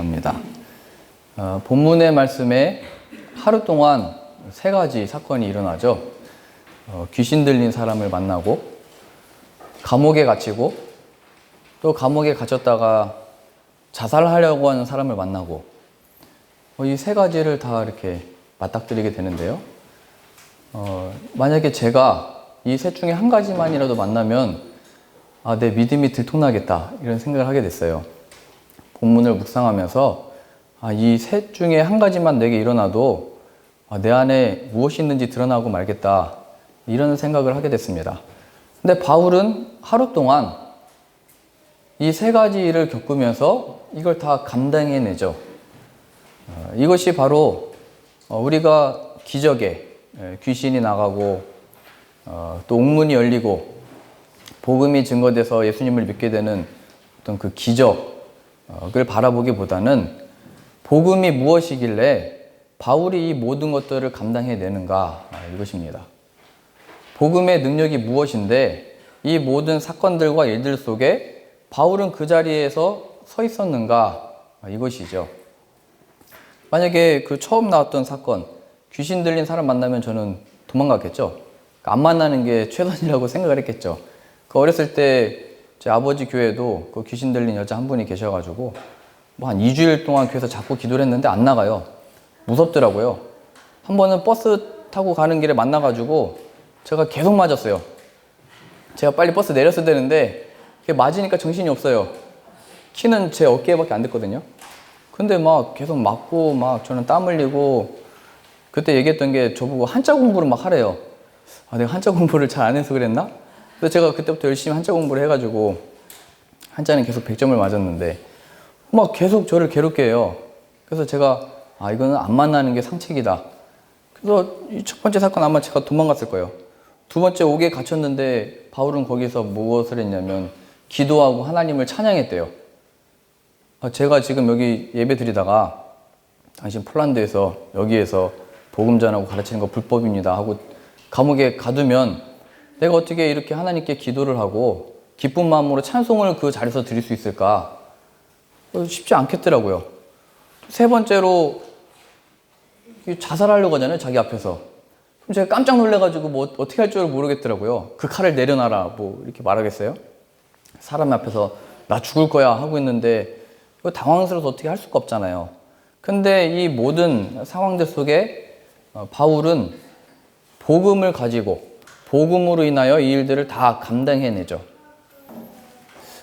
합니다. 본문의 말씀에 하루 동안 세 가지 사건이 일어나죠. 귀신 들린 사람을 만나고, 감옥에 갇히고, 또 감옥에 갇혔다가 자살하려고 하는 사람을 만나고, 이 세 가지를 다 이렇게 맞닥뜨리게 되는데요. 만약에 제가 이 셋 중에 한 가지만이라도 만나면 내 믿음이 들통나겠다 이런 생각을 하게 됐어요. 본문을 묵상하면서 이 셋 중에 한 가지만 내게 일어나도 내 안에 무엇이 있는지 드러나고 말겠다 이런 생각을 하게 됐습니다. 근데 바울은 하루 동안 이 세 가지 일을 겪으면서 이걸 다 감당해내죠. 이것이 바로 우리가 기적에 귀신이 나가고 또 옥문이 열리고 복음이 증거돼서 예수님을 믿게 되는 어떤 그 기적을 바라보기보다는 복음이 무엇이길래 바울이 이 모든 것들을 감당해내는가 이것입니다. 복음의 능력이 무엇인데 이 모든 사건들과 일들 속에 바울은 그 자리에서 서 있었는가 이것이죠. 만약에 그 처음 나왔던 사건, 귀신 들린 사람 만나면 저는 도망갔겠죠. 안 만나는 게 최선이라고 생각을 했겠죠. 어렸을 때 제 아버지 교회도 그 귀신 들린 여자 한 분이 계셔가지고 한 2주일 동안 교회에서 자꾸 기도를 했는데 안 나가요. 무섭더라고요. 한 번은 버스 타고 가는 길에 만나가지고 제가 계속 맞았어요. 제가 빨리 버스 내렸어야 되는데 맞으니까 정신이 없어요. 키는 제 어깨밖에 안 됐거든요. 근데 막 계속 맞고 막 저는 땀 흘리고, 그때 얘기했던 게 저보고 한자 공부를 막 하래요. 내가 한자 공부를 잘 안 해서 그랬나? 그래서 제가 그때부터 열심히 한자 공부를 해가지고 한자는 계속 100점을 맞았는데 막 계속 저를 괴롭게 해요. 그래서 제가 이거는 안 만나는 게 상책이다. 그래서 이 첫 번째 사건 아마 제가 도망갔을 거예요. 두 번째 옥에 갇혔는데 바울은 거기서 무엇을 했냐면 기도하고 하나님을 찬양했대요. 제가 지금 여기 예배 드리다가 당신 폴란드에서 여기에서 복음 전하고 가르치는 거 불법입니다 하고 감옥에 가두면 내가 어떻게 이렇게 하나님께 기도를 하고 기쁜 마음으로 찬송을 그 자리에서 드릴 수 있을까? 쉽지 않겠더라고요. 세 번째로 자살하려고 하잖아요, 자기 앞에서. 그럼 제가 깜짝 놀래가지고 뭐 어떻게 할 줄 모르겠더라고요. 그 칼을 내려놔라 뭐 이렇게 말하겠어요? 사람 앞에서 나 죽을 거야 하고 있는데 당황스러워서 어떻게 할 수가 없잖아요. 근데 이 모든 상황들 속에 바울은 복음을 가지고 복음으로 인하여 이 일들을 다 감당해내죠.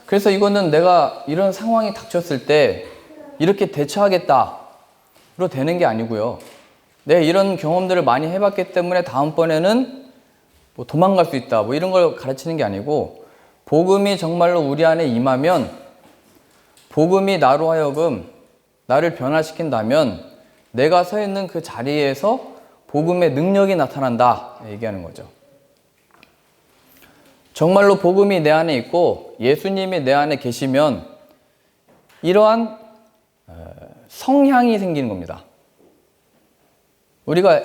그래서 이거는 내가 이런 상황이 닥쳤을 때 이렇게 대처하겠다로 되는 게 아니고요. 내가 이런 경험들을 많이 해봤기 때문에 다음번에는 뭐 도망갈 수 있다 뭐 이런 걸 가르치는 게 아니고, 복음이 정말로 우리 안에 임하면, 복음이 나로 하여금 나를 변화시킨다면 내가 서 있는 그 자리에서 복음의 능력이 나타난다 얘기하는 거죠. 정말로 복음이 내 안에 있고 예수님이 내 안에 계시면 이러한 성향이 생기는 겁니다. 우리가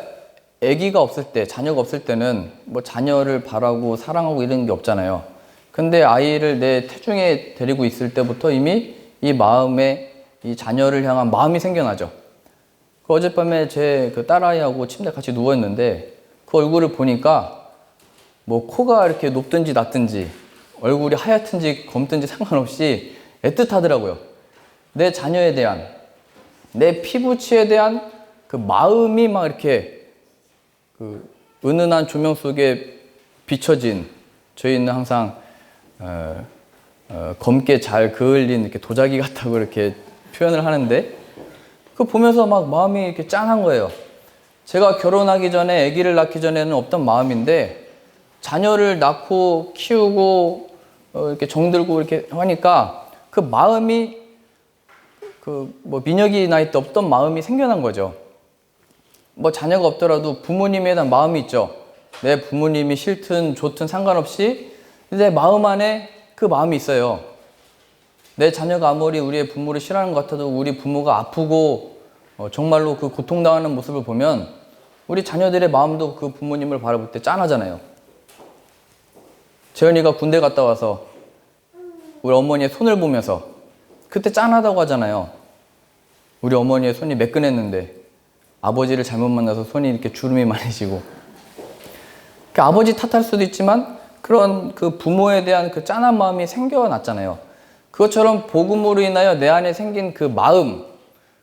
아기가 없을 때, 자녀가 없을 때는 뭐 자녀를 바라고 사랑하고 이런 게 없잖아요. 근데 아이를 내 태중에 데리고 있을 때부터 이미 이 마음에 이 자녀를 향한 마음이 생겨나죠. 어젯밤에 제 그 딸아이하고 침대에 같이 누워있는데 그 얼굴을 보니까 뭐 코가 이렇게 높든지 낮든지 얼굴이 하얗든지 검든지 상관없이 애틋하더라고요. 내 자녀에 대한, 내 피부치에 대한 그 마음이 막 이렇게 그 은은한 조명 속에 비춰진, 저희는 항상 검게 잘 그을린 이렇게 도자기 같다고 이렇게 표현을 하는데, 그거 보면서 막 마음이 이렇게 짠한 거예요. 제가 결혼하기 전에, 아기를 낳기 전에는 없던 마음인데 자녀를 낳고 키우고 이렇게 정들고 이렇게 하니까 그 마음이 뭐 민혁이 나이 때 없던 마음이 생겨난 거죠. 뭐 자녀가 없더라도 부모님에 대한 마음이 있죠. 내 부모님이 싫든 좋든 상관없이 내 마음 안에 그 마음이 있어요. 내 자녀가 아무리 우리의 부모를 싫어하는 것 같아도 우리 부모가 아프고 정말로 그 고통당하는 모습을 보면 우리 자녀들의 마음도 그 부모님을 바라볼 때 짠하잖아요. 재현이가 군대 갔다 와서 우리 어머니의 손을 보면서 그때 짠하다고 하잖아요. 우리 어머니의 손이 매끈했는데 아버지를 잘못 만나서 손이 이렇게 주름이 많으시고, 아버지 탓할 수도 있지만 그런 그 부모에 대한 그 짠한 마음이 생겨났잖아요. 그것처럼 복음으로 인하여 내 안에 생긴 그 마음,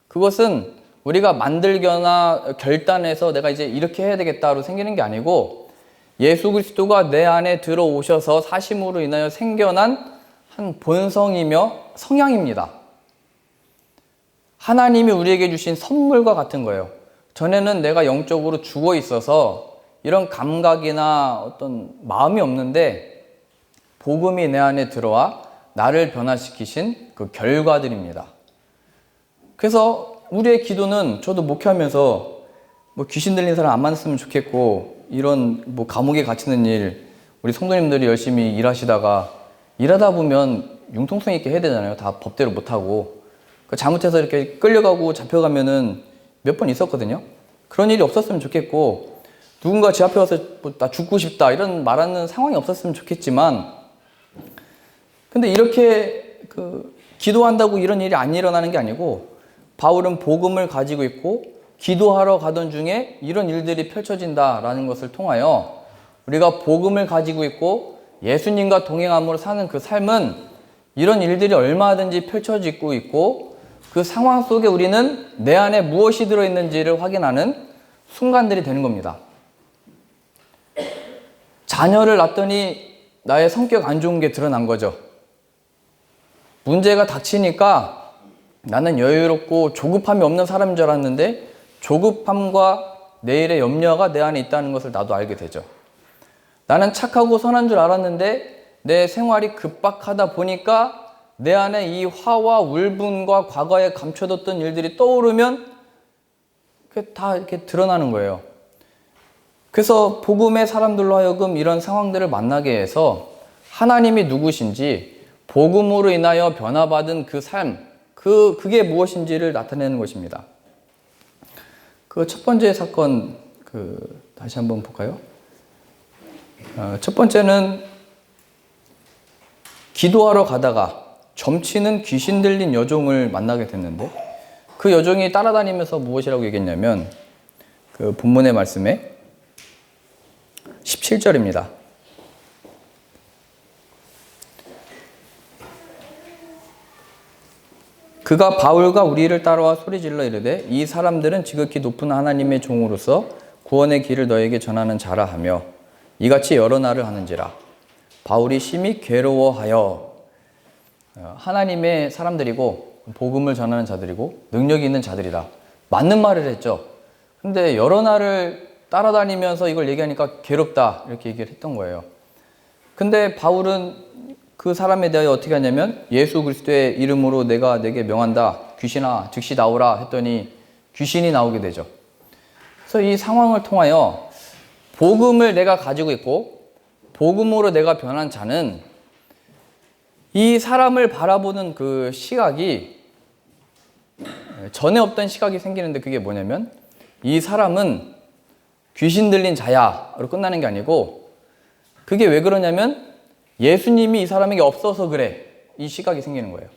그것은 우리가 만들거나 결단해서 내가 이제 이렇게 해야 되겠다로 생기는 게 아니고, 예수 그리스도가 내 안에 들어오셔서 사심으로 인하여 생겨난 한 본성이며 성향입니다. 하나님이 우리에게 주신 선물과 같은 거예요. 전에는 내가 영적으로 죽어 있어서 이런 감각이나 어떤 마음이 없는데, 복음이 내 안에 들어와 나를 변화시키신 그 결과들입니다. 그래서 우리의 기도는, 저도 목회하면서 뭐 귀신 들린 사람 안 만났으면 좋겠고, 이런 뭐 감옥에 갇히는 일, 우리 성도님들이 열심히 일하다 보면 융통성 있게 해야 되잖아요. 다 법대로 못하고. 잘못해서 이렇게 끌려가고 잡혀가면은 몇 번 있었거든요. 그런 일이 없었으면 좋겠고, 누군가 제 앞에 와서 뭐 나 죽고 싶다 이런 말하는 상황이 없었으면 좋겠지만, 근데 이렇게 기도한다고 이런 일이 안 일어나는 게 아니고, 바울은 복음을 가지고 있고 기도하러 가던 중에 이런 일들이 펼쳐진다라는 것을 통하여, 우리가 복음을 가지고 있고 예수님과 동행함으로 사는 그 삶은 이런 일들이 얼마든지 펼쳐지고 있고, 그 상황 속에 우리는 내 안에 무엇이 들어있는지를 확인하는 순간들이 되는 겁니다. 자녀를 낳았더니 나의 성격 안 좋은 게 드러난 거죠. 문제가 닥치니까 나는 여유롭고 조급함이 없는 사람인 줄 알았는데, 조급함과 내일의 염려가 내 안에 있다는 것을 나도 알게 되죠. 나는 착하고 선한 줄 알았는데 내 생활이 급박하다 보니까 내 안에 이 화와 울분과 과거에 감춰뒀던 일들이 떠오르면 그게 다 이렇게 드러나는 거예요. 그래서 복음의 사람들로 하여금 이런 상황들을 만나게 해서 하나님이 누구신지, 복음으로 인하여 변화받은 그 삶, 그게 무엇인지를 나타내는 것입니다. 그 첫 번째 사건, 다시 한번 볼까요? 첫 번째는 기도하러 가다가 점치는 귀신 들린 여종을 만나게 됐는데, 그 여종이 따라다니면서 무엇이라고 얘기했냐면, 그 본문의 말씀에 17절입니다. 그가 바울과 우리를 따라와 소리질러 이르되, 이 사람들은 지극히 높은 하나님의 종으로서 구원의 길을 너에게 전하는 자라 하며 이같이 여러 날을 하는지라. 바울이 심히 괴로워하여, 하나님의 사람들이고 복음을 전하는 자들이고 능력이 있는 자들이다, 맞는 말을 했죠. 근데 여러 날을 따라다니면서 이걸 얘기하니까 괴롭다 이렇게 얘기를 했던 거예요. 근데 바울은 그 사람에 대하여 어떻게 하냐면, 예수 그리스도의 이름으로 내가 내게 명한다, 귀신아 즉시 나오라 했더니 귀신이 나오게 되죠. 그래서 이 상황을 통하여 복음을 내가 가지고 있고 복음으로 내가 변한 자는 이 사람을 바라보는 그 시각이, 전에 없던 시각이 생기는데, 그게 뭐냐면 이 사람은 귀신 들린 자야로 끝나는 게 아니고, 그게 왜 그러냐면 예수님이 이 사람에게 없어서 그래, 이 시각이 생기는 거예요.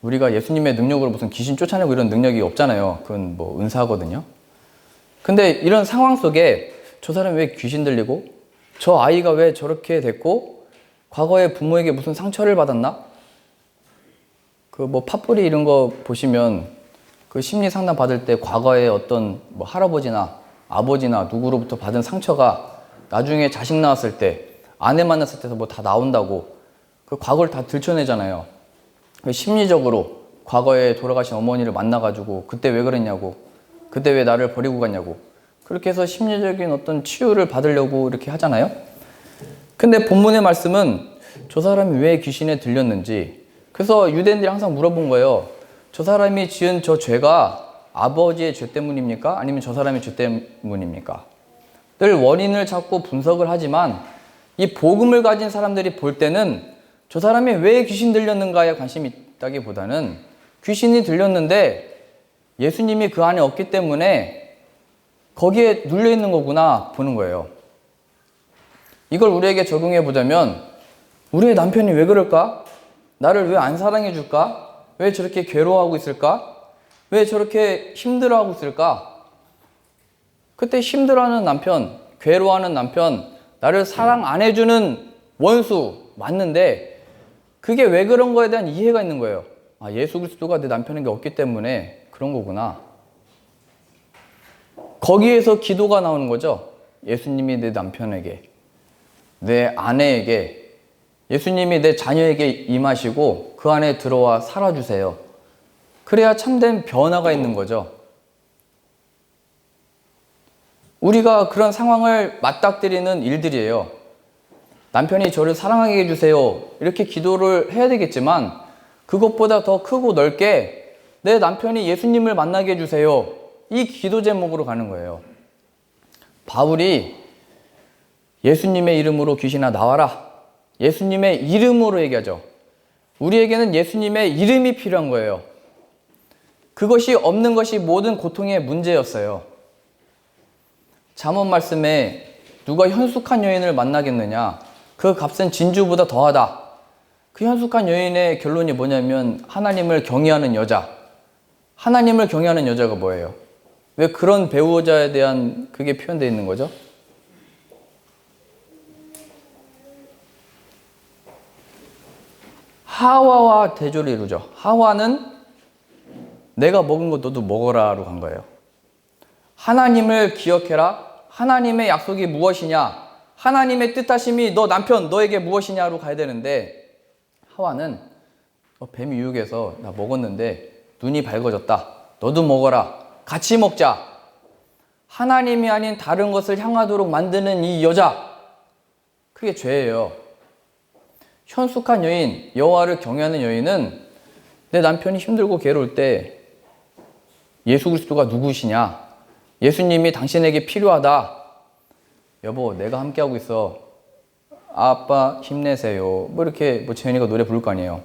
우리가 예수님의 능력으로 무슨 귀신 쫓아내고 이런 능력이 없잖아요. 그건 뭐 은사거든요. 근데 이런 상황 속에 저 사람이 왜 귀신 들리고, 저 아이가 왜 저렇게 됐고, 과거에 부모에게 무슨 상처를 받았나? 그 뭐 팥뿌리 이런 거 보시면 그 심리 상담 받을 때 과거에 어떤 뭐 할아버지나 아버지나 누구로부터 받은 상처가 나중에 자식 낳았을 때, 아내 만났을 때도 뭐 다 나온다고 그 과거를 다 들춰내잖아요. 심리적으로 과거에 돌아가신 어머니를 만나가지고 그때 왜 그랬냐고, 그때 왜 나를 버리고 갔냐고, 그렇게 해서 심리적인 어떤 치유를 받으려고 이렇게 하잖아요. 근데 본문의 말씀은 저 사람이 왜 귀신에 들렸는지, 그래서 유대인들이 항상 물어본 거예요. 저 사람이 지은 저 죄가 아버지의 죄 때문입니까? 아니면 저 사람의 죄 때문입니까? 늘 원인을 찾고 분석을 하지만, 이 복음을 가진 사람들이 볼 때는 저 사람이 왜 귀신 들렸는가에 관심이 있다기보다는, 귀신이 들렸는데 예수님이 그 안에 없기 때문에 거기에 눌려 있는 거구나 보는 거예요. 이걸 우리에게 적용해 보자면, 우리의 남편이 왜 그럴까? 나를 왜 안 사랑해 줄까? 왜 저렇게 괴로워하고 있을까? 왜 저렇게 힘들어하고 있을까? 그때 힘들어하는 남편, 괴로워하는 남편, 나를 사랑 안 해주는 원수 맞는데 그게 왜 그런 거에 대한 이해가 있는 거예요. 아, 예수 그리스도가 내 남편에게 없기 때문에 그런 거구나. 거기에서 기도가 나오는 거죠. 예수님이 내 남편에게, 내 아내에게, 예수님이 내 자녀에게 임하시고 그 안에 들어와 살아주세요. 그래야 참된 변화가 있는 거죠. 우리가 그런 상황을 맞닥뜨리는 일들이에요. 남편이 저를 사랑하게 해주세요. 이렇게 기도를 해야 되겠지만 그것보다 더 크고 넓게 내 남편이 예수님을 만나게 해주세요. 이 기도 제목으로 가는 거예요. 바울이 예수님의 이름으로 귀신아 나와라. 예수님의 이름으로 얘기하죠. 우리에게는 예수님의 이름이 필요한 거예요. 그것이 없는 것이 모든 고통의 문제였어요. 잠언 말씀에 누가 현숙한 여인을 만나겠느냐? 그 값은 진주보다 더하다. 그 현숙한 여인의 결론이 뭐냐면 하나님을 경외하는 여자. 하나님을 경외하는 여자가 뭐예요? 왜 그런 배우자에 대한 그게 표현되어 있는 거죠? 하와와 대조를 이루죠. 하와는 내가 먹은 거 너도 먹어라로 간 거예요. 하나님을 기억해라. 하나님의 약속이 무엇이냐? 하나님의 뜻하심이 너 남편 너에게 무엇이냐로 가야 되는데 하와는 뱀이 유혹해서 나 먹었는데 눈이 밝아졌다. 너도 먹어라. 같이 먹자. 하나님이 아닌 다른 것을 향하도록 만드는 이 여자. 그게 죄예요. 현숙한 여인, 여호와를 경외하는 여인은 내 남편이 힘들고 괴로울 때 예수 그리스도가 누구시냐? 예수님이 당신에게 필요하다. 여보, 내가 함께하고 있어. 아빠 힘내세요. 뭐 이렇게 재현이가 노래 부를 거 아니에요.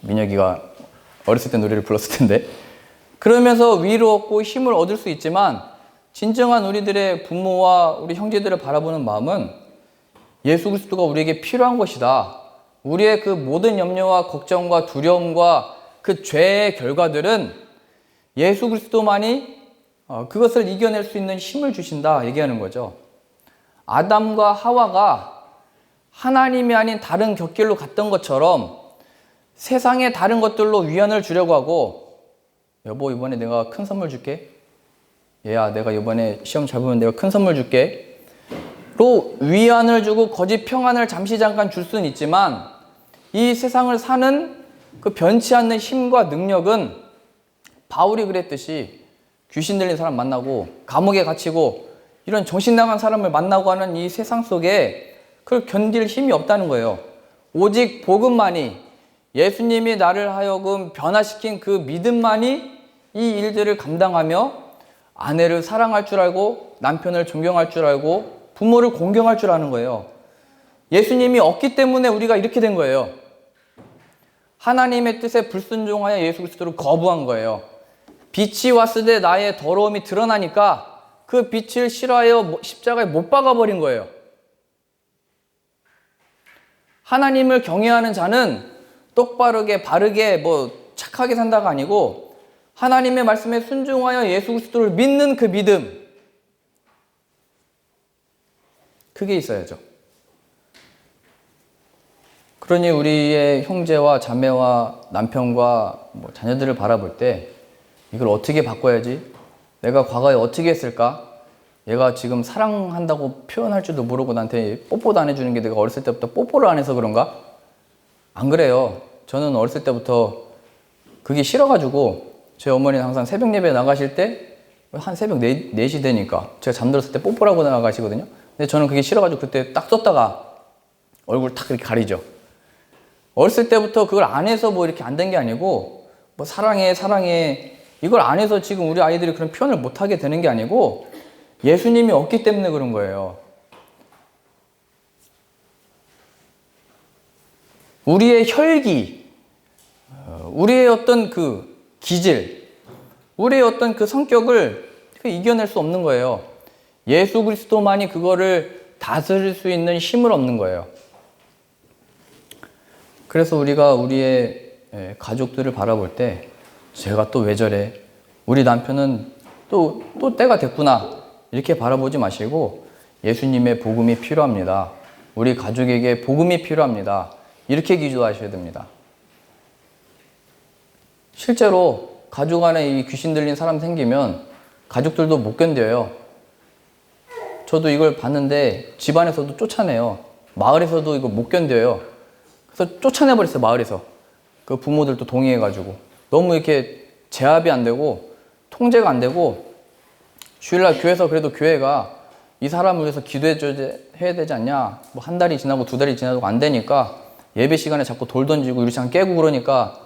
민혁이가 어렸을 때 노래를 불렀을 텐데. 그러면서 위로 얻고 힘을 얻을 수 있지만 진정한 우리들의 부모와 우리 형제들을 바라보는 마음은 예수 그리스도가 우리에게 필요한 것이다. 우리의 그 모든 염려와 걱정과 두려움과 그 죄의 결과들은 예수 그리스도만이 그것을 이겨낼 수 있는 힘을 주신다 얘기하는 거죠. 아담과 하와가 하나님이 아닌 다른 곁길로 갔던 것처럼 세상의 다른 것들로 위안을 주려고 하고 여보 이번에 내가 큰 선물 줄게. 얘야 내가 이번에 시험 잘 보면 내가 큰 선물 줄게. 로 위안을 주고 거짓 평안을 잠시 잠깐 줄 수는 있지만 이 세상을 사는 그 변치 않는 힘과 능력은 바울이 그랬듯이 귀신 들린 사람 만나고 감옥에 갇히고 이런 정신 나간 사람을 만나고 하는 이 세상 속에 그걸 견딜 힘이 없다는 거예요. 오직 복음만이 예수님이 나를 하여금 변화시킨 그 믿음만이 이 일들을 감당하며 아내를 사랑할 줄 알고 남편을 존경할 줄 알고 부모를 공경할 줄 아는 거예요. 예수님이 없기 때문에 우리가 이렇게 된 거예요. 하나님의 뜻에 불순종하여 예수 그리스도를 거부한 거예요. 빛이 왔을 때 나의 더러움이 드러나니까 그 빛을 싫어하여 십자가에 못 박아버린 거예요. 하나님을 경외하는 자는 똑바르게 바르게 착하게 산다가 아니고 하나님의 말씀에 순종하여 예수 그리스도를 믿는 그 믿음, 그게 있어야죠. 그러니 우리의 형제와 자매와 남편과 자녀들을 바라볼 때 이걸 어떻게 바꿔야지? 내가 과거에 어떻게 했을까? 얘가 지금 사랑한다고 표현할 줄도 모르고 나한테 뽀뽀도 안 해주는 게 내가 어렸을 때부터 뽀뽀를 안 해서 그런가? 안 그래요. 저는 어렸을 때부터 그게 싫어가지고 제 어머니는 항상 새벽 예배 나가실 때 한 새벽 4시 되니까 제가 잠들었을 때 뽀뽀라고 나가시거든요. 근데 저는 그게 싫어가지고 그때 딱 썼다가 얼굴 탁 이렇게 가리죠. 어렸을 때부터 그걸 안 해서 이렇게 안 된 게 아니고 사랑해 이걸 안 해서 지금 우리 아이들이 그런 표현을 못 하게 되는 게 아니고 예수님이 없기 때문에 그런 거예요. 우리의 혈기, 우리의 어떤 그 기질, 우리의 어떤 그 성격을 이겨낼 수 없는 거예요. 예수 그리스도만이 그거를 다스릴 수 있는 힘을 얻는 거예요. 그래서 우리가 우리의 가족들을 바라볼 때 제가 또 왜 저래? 우리 남편은 또 때가 됐구나. 이렇게 바라보지 마시고 예수님의 복음이 필요합니다. 우리 가족에게 복음이 필요합니다. 이렇게 기도하셔야 됩니다. 실제로 가족 안에 이 귀신 들린 사람 생기면 가족들도 못 견뎌요. 저도 이걸 봤는데 집안에서도 쫓아내요. 마을에서도 이거 못 견뎌요. 그래서 쫓아내버렸어요, 마을에서. 그 부모들도 동의해가지고. 너무 이렇게 제압이 안 되고 통제가 안 되고 주일날 교회에서 그래도 교회가 이 사람을 위해서 기도해야 되지 않냐. 뭐 한 달이 지나고 두 달이 지나도 안 되니까 예배 시간에 자꾸 돌 던지고 유리창 깨고 그러니까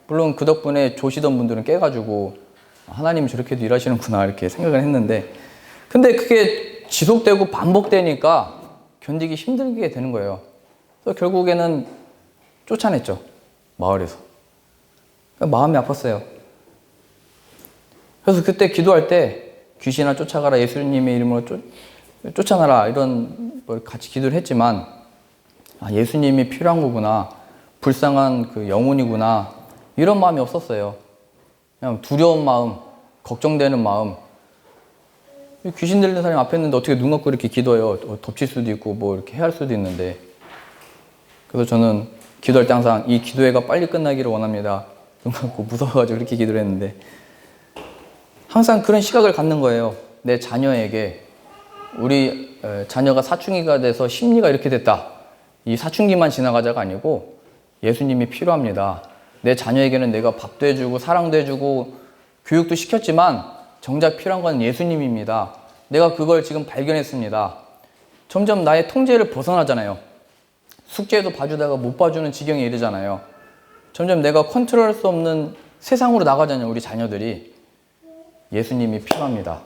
물론 그 덕분에 조시던 분들은 깨가지고 하나님이 저렇게도 일하시는구나 이렇게 생각을 했는데 근데 그게 지속되고 반복되니까 견디기 힘들게 되는 거예요. 그래서 결국에는 쫓아냈죠. 마을에서. 그러니까 마음이 아팠어요. 그래서 그때 기도할 때 귀신아 쫓아가라 예수님의 이름으로 쫓아나라 이런 걸 같이 기도를 했지만 예수님이 필요한 거구나. 불쌍한 그 영혼이구나. 이런 마음이 없었어요. 그냥 두려운 마음, 걱정되는 마음. 귀신 들린 사람이 앞에 있는데 어떻게 눈 감고 이렇게 기도해요. 덮칠 수도 있고 뭐 이렇게 해야 할 수도 있는데. 그래서 저는 기도할 때 항상 이 기도회가 빨리 끝나기를 원합니다. 눈 감고 무서워가지고 그렇게 기도를 했는데 항상 그런 시각을 갖는 거예요. 내 자녀에게 우리 자녀가 사춘기가 돼서 심리가 이렇게 됐다. 이 사춘기만 지나가자가 아니고 예수님이 필요합니다. 내 자녀에게는 내가 밥도 해주고 사랑도 해주고 교육도 시켰지만 정작 필요한 건 예수님입니다. 내가 그걸 지금 발견했습니다. 점점 나의 통제를 벗어나잖아요. 숙제도 봐주다가 못 봐주는 지경에 이르잖아요. 점점 내가 컨트롤할 수 없는 세상으로 나가잖아요. 우리 자녀들이. 예수님이 필요합니다.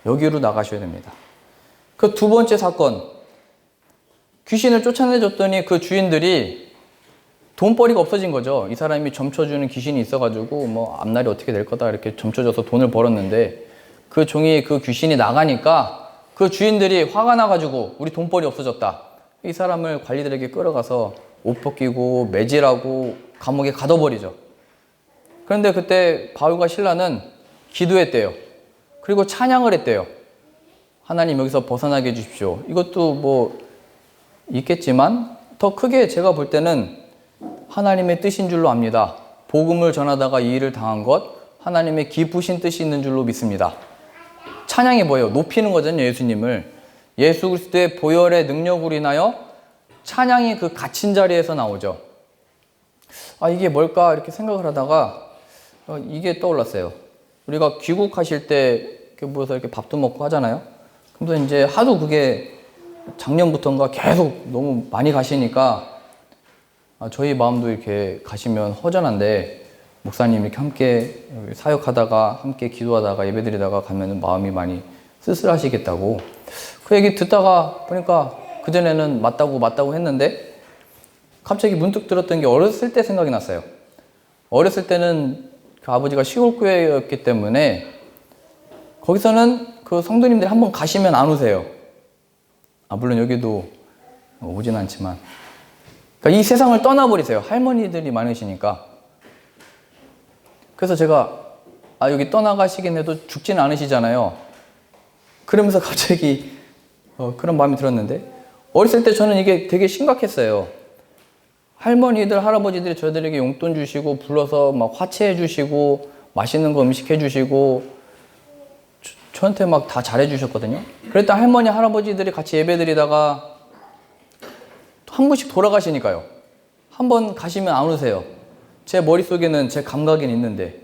여기로 나가셔야 됩니다. 그 두 번째 사건. 귀신을 쫓아내줬더니 그 주인들이 돈벌이가 없어진 거죠. 이 사람이 점쳐주는 귀신이 있어가지고 뭐 앞날이 어떻게 될 거다 이렇게 점쳐줘서 돈을 벌었는데 그 종이 그 귀신이 나가니까 그 주인들이 화가 나가지고 우리 돈벌이 없어졌다. 이 사람을 관리들에게 끌어가서 옷 벗기고 매질하고 감옥에 가둬버리죠. 그런데 그때 바울과 실라는 기도했대요. 그리고 찬양을 했대요. 하나님 여기서 벗어나게 해주십시오. 이것도 뭐 있겠지만 더 크게 제가 볼 때는 하나님의 뜻인 줄로 압니다. 복음을 전하다가 이 일을 당한 것 하나님의 기쁘신 뜻이 있는 줄로 믿습니다. 찬양이 뭐예요? 높이는 거잖아요. 예수님을. 예수 그리스도의 보혈의 능력으로 인하여 찬양이 그 갇힌 자리에서 나오죠. 이게 뭘까 이렇게 생각을 하다가 이게 떠올랐어요. 우리가 귀국하실 때 이렇게 모여서 이렇게 밥도 먹고 하잖아요. 근데 이제 하도 그게 작년부터인가 계속 너무 많이 가시니까 저희 마음도 이렇게 가시면 허전한데 목사님 이렇게 함께 사역하다가 함께 기도하다가 예배드리다가 가면은 마음이 많이 쓸쓸하시겠다고 그 얘기 듣다가 보니까 그전에는 맞다고 했는데 갑자기 문득 들었던 게 어렸을 때 생각이 났어요. 어렸을 때는 그 아버지가 시골교회였기 때문에 거기서는 그 성도님들이 한번 가시면 안 오세요. 물론 여기도 오진 않지만 그러니까 이 세상을 떠나버리세요. 할머니들이 많으시니까. 그래서 제가 여기 떠나가시긴 해도 죽지는 않으시잖아요. 그러면서 갑자기 그런 마음이 들었는데 어렸을 때 저는 이게 되게 심각했어요. 할머니들, 할아버지들이 저희들에게 용돈 주시고 불러서 막 화채해 주시고 맛있는 거 음식 해 주시고 저한테 막 다 잘해 주셨거든요. 그랬다 할머니, 할아버지들이 같이 예배 드리다가 한 분씩 돌아가시니까요. 한 번 가시면 안 오세요. 제 머릿속에는 제 감각에는 있는데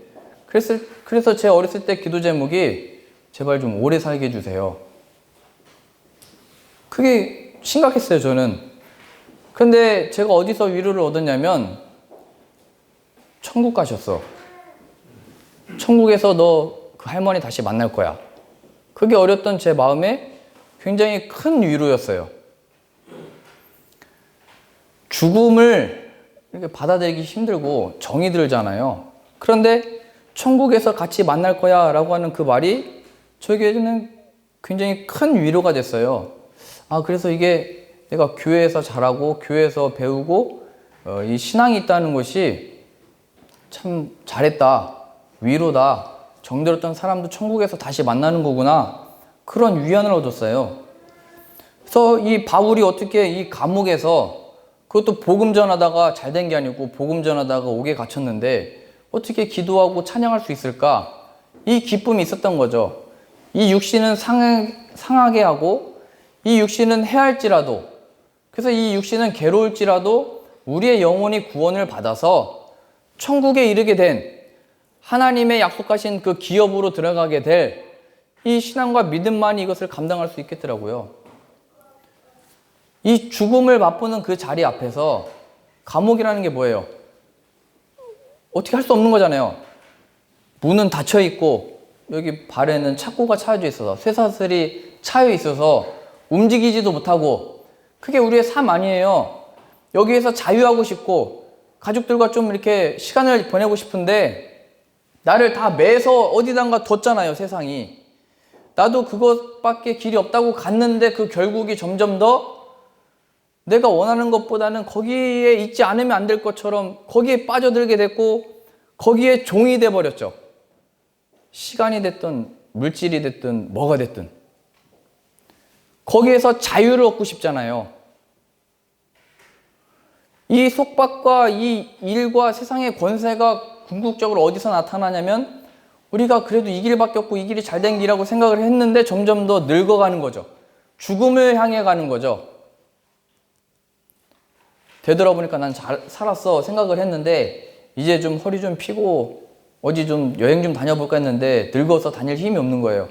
그래서 제 어렸을 때 기도 제목이 제발 좀 오래 살게 해주세요. 그게 심각했어요. 저는. 그런데 제가 어디서 위로를 얻었냐면 천국 가셨어. 천국에서 너 그 할머니 다시 만날 거야. 그게 어렸던 제 마음에 굉장히 큰 위로였어요. 죽음을 이렇게 받아들이기 힘들고 정이 들잖아요. 그런데 천국에서 같이 만날 거야 라고 하는 그 말이 저에게는 굉장히 큰 위로가 됐어요. 그래서 이게 내가 교회에서 자라고 교회에서 배우고 이 신앙이 있다는 것이 참 잘했다, 위로다, 정들었던 사람도 천국에서 다시 만나는 거구나, 그런 위안을 얻었어요. 그래서 이 바울이 어떻게 이 감옥에서, 그것도 복음 전하다가 잘 된 게 아니고 복음 전하다가 옥에 갇혔는데 어떻게 기도하고 찬양할 수 있을까? 이 기쁨이 있었던 거죠. 이 육신은 상하게 하고 이 육신은 해할지라도, 그래서 이 육신은 괴로울지라도 우리의 영혼이 구원을 받아서 천국에 이르게 된, 하나님의 약속하신 그 기업으로 들어가게 될 이 신앙과 믿음만이 이것을 감당할 수 있겠더라고요. 이 죽음을 맛보는 그 자리 앞에서, 감옥이라는 게 뭐예요? 어떻게 할 수 없는 거잖아요. 문은 닫혀 있고 여기 발에는 착고가 차여져 있어서, 쇠사슬이 차여 있어서 움직이지도 못하고, 그게 우리의 삶 아니에요. 여기에서 자유하고 싶고 가족들과 좀 이렇게 시간을 보내고 싶은데 나를 다 매서 어디단가 뒀잖아요, 세상이. 나도 그것밖에 길이 없다고 갔는데 그 결국이 점점 더 내가 원하는 것보다는 거기에 있지 않으면 안 될 것처럼 거기에 빠져들게 됐고 거기에 종이 돼 버렸죠. 시간이 됐든 물질이 됐든 뭐가 됐든 거기에서 자유를 얻고 싶잖아요. 이 속박과 이 일과 세상의 권세가 궁극적으로 어디서 나타나냐면, 우리가 그래도 이 길밖에 없고 이 길이 잘된 길이라고 생각을 했는데 점점 더 늙어가는 거죠. 죽음을 향해 가는 거죠. 되돌아보니까 난 잘 살았어 생각을 했는데 이제 좀 허리 좀 피고 어디 좀 여행 좀 다녀볼까 했는데 늙어서 다닐 힘이 없는 거예요.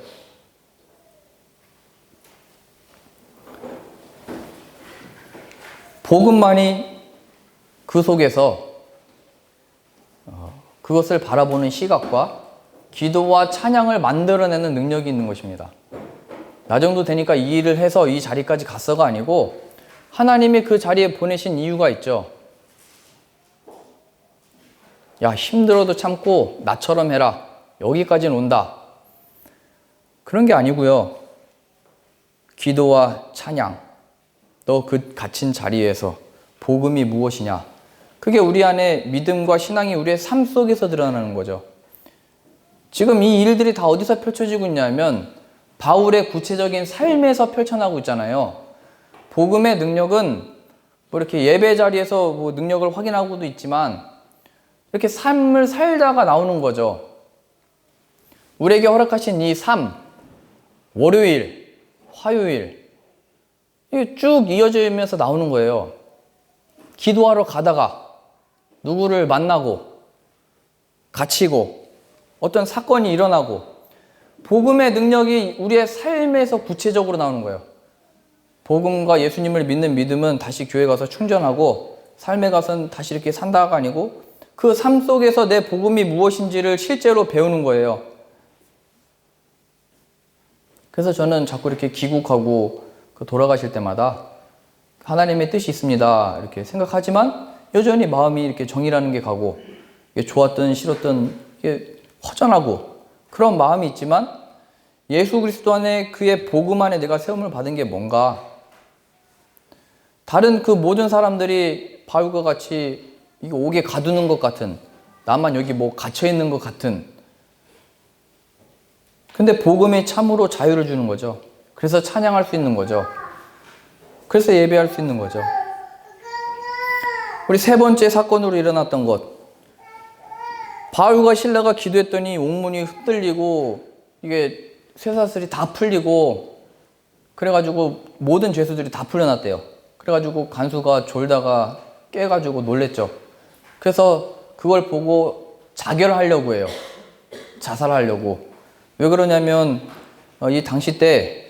복음만이 그 속에서 그것을 바라보는 시각과 기도와 찬양을 만들어내는 능력이 있는 것입니다. 나 정도 되니까 이 일을 해서 이 자리까지 갔어가 아니고 하나님이 그 자리에 보내신 이유가 있죠. 야, 힘들어도 참고 나처럼 해라. 여기까지는 온다. 그런 게 아니고요. 기도와 찬양, 너 그 갇힌 자리에서 복음이 무엇이냐, 그게 우리 안에 믿음과 신앙이 우리의 삶 속에서 드러나는 거죠. 지금 이 일들이 다 어디서 펼쳐지고 있냐면 바울의 구체적인 삶에서 펼쳐나고 있잖아요. 복음의 능력은 뭐 이렇게 예배 자리에서 뭐 능력을 확인하고도 있지만 이렇게 삶을 살다가 나오는 거죠. 우리에게 허락하신 이 삶, 월요일, 화요일, 이게 쭉 이어지면서 나오는 거예요. 기도하러 가다가 누구를 만나고 갇히고 어떤 사건이 일어나고, 복음의 능력이 우리의 삶에서 구체적으로 나오는 거예요. 복음과 예수님을 믿는 믿음은 다시 교회 가서 충전하고 삶에 가서는 다시 이렇게 산다가 아니고 그 삶 속에서 내 복음이 무엇인지를 실제로 배우는 거예요. 그래서 저는 자꾸 이렇게 귀국하고 돌아가실 때마다 하나님의 뜻이 있습니다 이렇게 생각하지만 여전히 마음이 이렇게 정이라는 게 가고, 이게 좋았든 싫었든 이게 허전하고 그런 마음이 있지만, 예수 그리스도 안에 그의 복음 안에 내가 세움을 받은 게 뭔가, 다른 그 모든 사람들이 바울과 같이 이게 옥에 가두는 것 같은, 나만 여기 뭐 갇혀 있는 것 같은, 근데 복음이 참으로 자유를 주는 거죠. 그래서 찬양할 수 있는 거죠. 그래서 예배할 수 있는 거죠. 우리 세 번째 사건으로 일어났던 것, 바울과 실라가 기도했더니 옥문이 흔들리고 이게 쇠사슬이 다 풀리고 그래가지고 모든 죄수들이 다 풀려났대요. 그래가지고 간수가 졸다가 깨가지고 놀랬죠. 그래서 그걸 보고 자결하려고 해요. 자살하려고. 왜 그러냐면 이 당시 때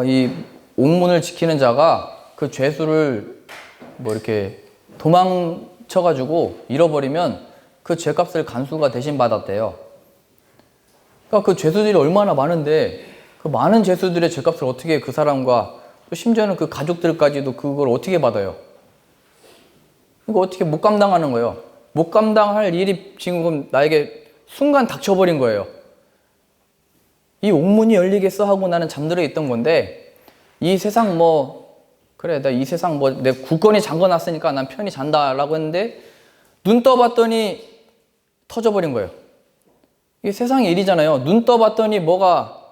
이 옥문을 지키는 자가 그 죄수를 뭐 이렇게 도망쳐가지고 잃어버리면 그 죄값을 간수가 대신 받았대요. 그러니까 그 죄수들이 얼마나 많은데 그 많은 죄수들의 죄값을 어떻게 그 사람과 또 심지어는 그 가족들까지도 그걸 어떻게 받아요? 이거 어떻게 못 감당하는 거예요. 못 감당할 일이 지금 나에게 순간 닥쳐버린 거예요. 이 옥문이 열리겠어 하고 나는 잠들어 있던 건데, 이 세상 뭐 그래 나 이 세상 뭐 내 굳건히 잠궈놨으니까 난 편히 잔다라고 했는데, 눈 떠봤더니 터져버린 거예요. 이게 세상의 일이잖아요. 눈 떠봤더니 뭐가,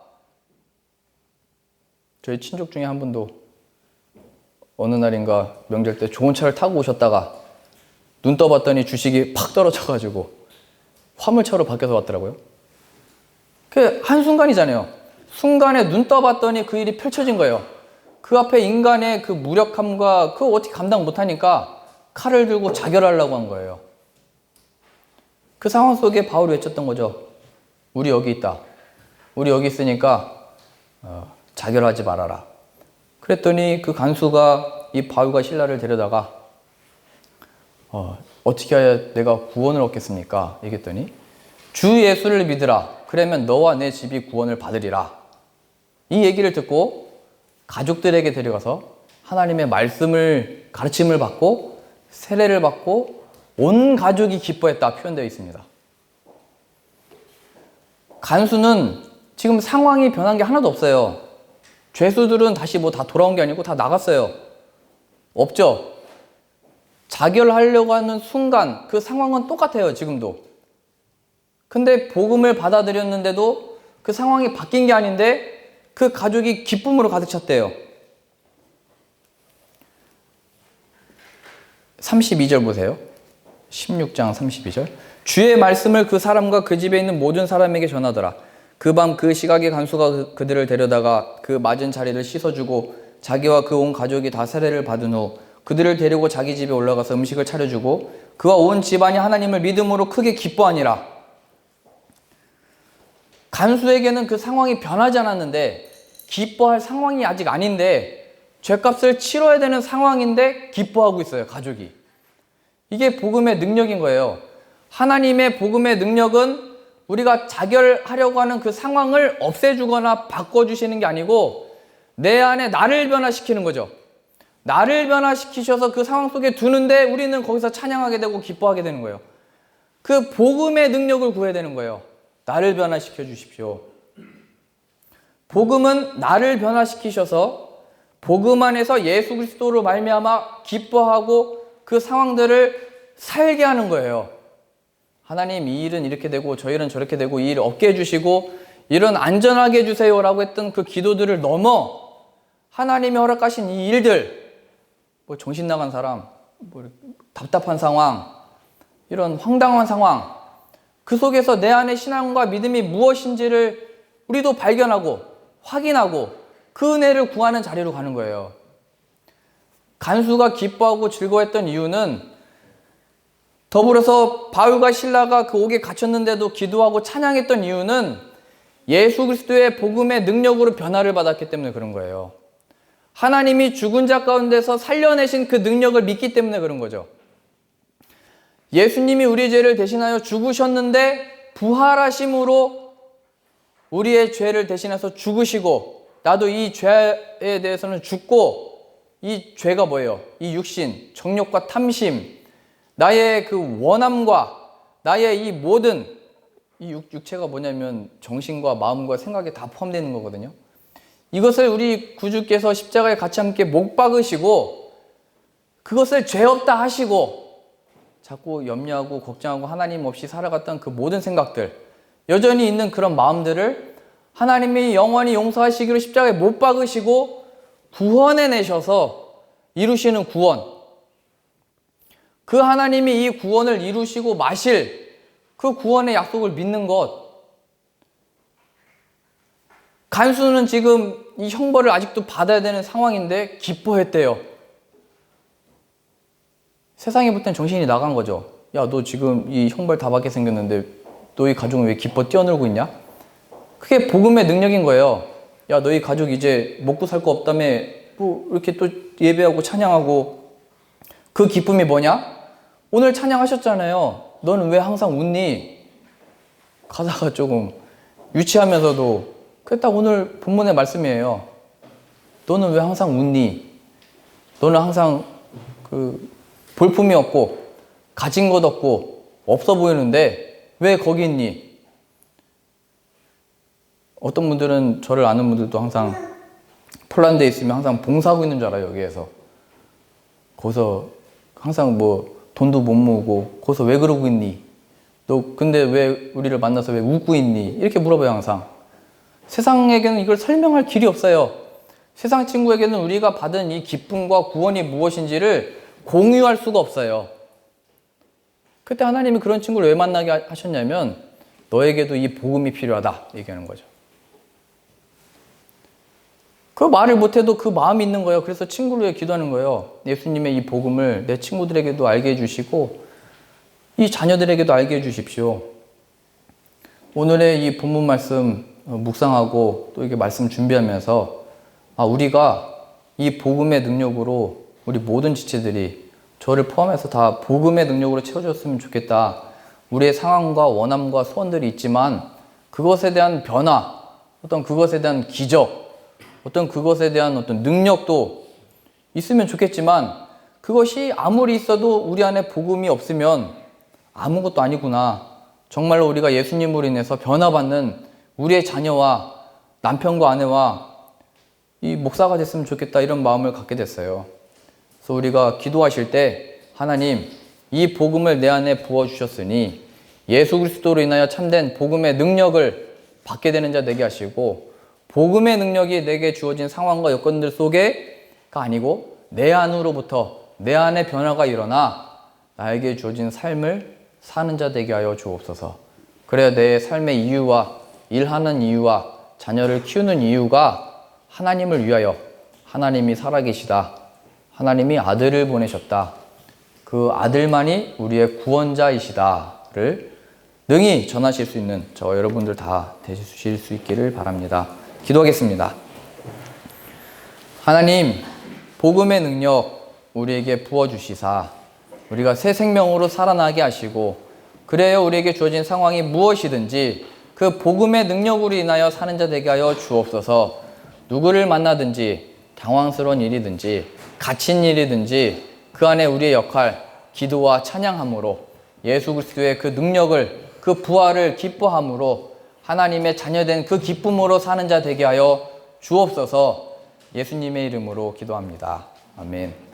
저희 친족 중에 한 분도 어느 날인가 명절 때 좋은 차를 타고 오셨다가 눈 떠봤더니 주식이 팍 떨어져가지고 화물차로 바뀌어서 왔더라고요. 그 한순간이잖아요. 순간에 눈 떠봤더니 그 일이 펼쳐진 거예요. 그 앞에 인간의 그 무력함과 그거 어떻게 감당 못하니까 칼을 들고 자결하려고 한 거예요. 그 상황 속에 바울이 외쳤던 거죠. 우리 여기 있다. 우리 여기 있으니까 자결하지 말아라. 그랬더니 그 간수가 이 바울과 실라를 데려다가 어떻게 해야 내가 구원을 얻겠습니까? 얘기했더니 주 예수를 믿으라. 그러면 너와 내 집이 구원을 받으리라. 이 얘기를 듣고 가족들에게 데려가서 하나님의 말씀을, 가르침을 받고 세례를 받고 온 가족이 기뻐했다 표현되어 있습니다. 간수는 지금 상황이 변한 게 하나도 없어요. 죄수들은 다시 뭐 다 돌아온 게 아니고 다 나갔어요. 없죠? 자결하려고 하는 순간 그 상황은 똑같아요, 지금도. 근데 복음을 받아들였는데도 그 상황이 바뀐 게 아닌데 그 가족이 기쁨으로 가득 찼대요. 32절 보세요. 16장 32절. 주의 말씀을 그 사람과 그 집에 있는 모든 사람에게 전하더라. 그 밤 그 시각에 간수가 그들을 데려다가 그 맞은 자리를 씻어주고 자기와 그 온 가족이 다 세례를 받은 후 그들을 데리고 자기 집에 올라가서 음식을 차려주고 그와 온 집안이 하나님을 믿음으로 크게 기뻐하니라. 간수에게는 그 상황이 변하지 않았는데 기뻐할 상황이 아직 아닌데 죗값을 치러야 되는 상황인데 기뻐하고 있어요, 가족이. 이게 복음의 능력인 거예요. 하나님의 복음의 능력은 우리가 자결하려고 하는 그 상황을 없애주거나 바꿔주시는 게 아니고 내 안에 나를 변화시키는 거죠. 나를 변화시키셔서 그 상황 속에 두는데 우리는 거기서 찬양하게 되고 기뻐하게 되는 거예요. 그 복음의 능력을 구해야 되는 거예요. 나를 변화시켜 주십시오. 복음은 나를 변화시키셔서 복음 안에서 예수 그리스도로 말미암아 기뻐하고 그 상황들을 살게 하는 거예요. 하나님 이 일은 이렇게 되고 저 일은 저렇게 되고 이 일을 없게 해주시고 일은 안전하게 해주세요라고 했던 그 기도들을 넘어 하나님이 허락하신 이 일들, 뭐 정신 나간 사람, 뭐 답답한 상황, 이런 황당한 상황, 그 속에서 내 안의 신앙과 믿음이 무엇인지를 우리도 발견하고 확인하고 그 은혜를 구하는 자리로 가는 거예요. 간수가 기뻐하고 즐거워했던 이유는 더불어서 바울과 실라가 그 옥에 갇혔는데도 기도하고 찬양했던 이유는 예수 그리스도의 복음의 능력으로 변화를 받았기 때문에 그런 거예요. 하나님이 죽은 자 가운데서 살려내신 그 능력을 믿기 때문에 그런 거죠. 예수님이 우리의 죄를 대신하여 죽으셨는데 부활하심으로 우리의 죄를 대신해서 죽으시고 나도 이 죄에 대해서는 죽고 이 죄가 뭐예요? 이 육신, 정욕과 탐심, 나의 그 원함과 나의 이 모든 이 육체가 뭐냐면 정신과 마음과 생각에 다 포함되는 거거든요. 이것을 우리 구주께서 십자가에 같이 함께 못 박으시고 그것을 죄 없다 하시고 자꾸 염려하고 걱정하고 하나님 없이 살아갔던 그 모든 생각들, 여전히 있는 그런 마음들을 하나님이 영원히 용서하시기로 십자가에 못 박으시고 구원해내셔서 이루시는 구원, 그 하나님이 이 구원을 이루시고 마실 그 구원의 약속을 믿는 것. 간수는 지금 이 형벌을 아직도 받아야 되는 상황인데 기뻐했대요. 세상에 볼 땐 정신이 나간 거죠. 야, 너 지금 이 형벌 다 받게 생겼는데 너희 가족은 왜 기뻐 뛰어놀고 있냐? 그게 복음의 능력인 거예요. 야, 너희 가족 이제 먹고 살 거 없다며 뭐 이렇게 또 예배하고 찬양하고 그 기쁨이 뭐냐? 오늘 찬양하셨잖아요. 너는 왜 항상 웃니? 가사가 조금 유치하면서도 그게 딱 오늘 본문의 말씀이에요. 너는 왜 항상 웃니? 너는 항상 그 볼품이 없고 가진 것 없고 없어 보이는데 왜 거기 있니? 어떤 분들은 저를 아는 분들도 항상 폴란드에 있으면 항상 봉사하고 있는 줄 알아요. 여기에서. 거기서 항상 뭐 돈도 못 모으고 거기서 왜 그러고 있니? 너 근데 왜 우리를 만나서 왜 웃고 있니? 이렇게 물어봐요, 항상. 세상에게는 이걸 설명할 길이 없어요. 세상 친구에게는 우리가 받은 이 기쁨과 구원이 무엇인지를 공유할 수가 없어요. 그때 하나님이 그런 친구를 왜 만나게 하셨냐면 너에게도 이 복음이 필요하다 얘기하는 거죠. 그 말을 못해도 그 마음이 있는 거예요. 그래서 친구를 위해 기도하는 거예요. 예수님의 이 복음을 내 친구들에게도 알게 해주시고 이 자녀들에게도 알게 해주십시오. 오늘의 이 본문 말씀 묵상하고 또 이게 말씀 준비하면서 우리가 이 복음의 능력으로 우리 모든 지체들이 저를 포함해서 다 복음의 능력으로 채워졌으면 좋겠다. 우리의 상황과 원함과 소원들이 있지만 그것에 대한 변화, 어떤 그것에 대한 기적, 어떤 그것에 대한 어떤 능력도 있으면 좋겠지만 그것이 아무리 있어도 우리 안에 복음이 없으면 아무것도 아니구나. 정말로 우리가 예수님으로 인해서 변화받는 우리의 자녀와 남편과 아내와 이 목사가 됐으면 좋겠다 이런 마음을 갖게 됐어요. 그래서 우리가 기도하실 때 하나님 이 복음을 내 안에 부어주셨으니 예수 그리스도로 인하여 참된 복음의 능력을 받게 되는 자 되게 하시고 복음의 능력이 내게 주어진 상황과 여건들 속에가 아니고 내 안으로부터 내 안에 변화가 일어나 나에게 주어진 삶을 사는 자 되게 하여 주옵소서. 그래야 내 삶의 이유와 일하는 이유와 자녀를 키우는 이유가 하나님을 위하여 하나님이 살아계시다. 하나님이 아들을 보내셨다. 그 아들만이 우리의 구원자이시다를 능히 전하실 수 있는 저와 여러분들 다 되실 수 있기를 바랍니다. 기도하겠습니다. 하나님, 복음의 능력 우리에게 부어주시사 우리가 새 생명으로 살아나게 하시고 그래야 우리에게 주어진 상황이 무엇이든지 그 복음의 능력으로 인하여 사는 자 되게 하여 주옵소서. 누구를 만나든지 당황스러운 일이든지 갇힌 일이든지 그 안에 우리의 역할 기도와 찬양함으로 예수 그리스도의 그 능력을 그 부활을 기뻐함으로 하나님의 자녀된 그 기쁨으로 사는 자 되게 하여 주옵소서. 예수님의 이름으로 기도합니다. 아멘.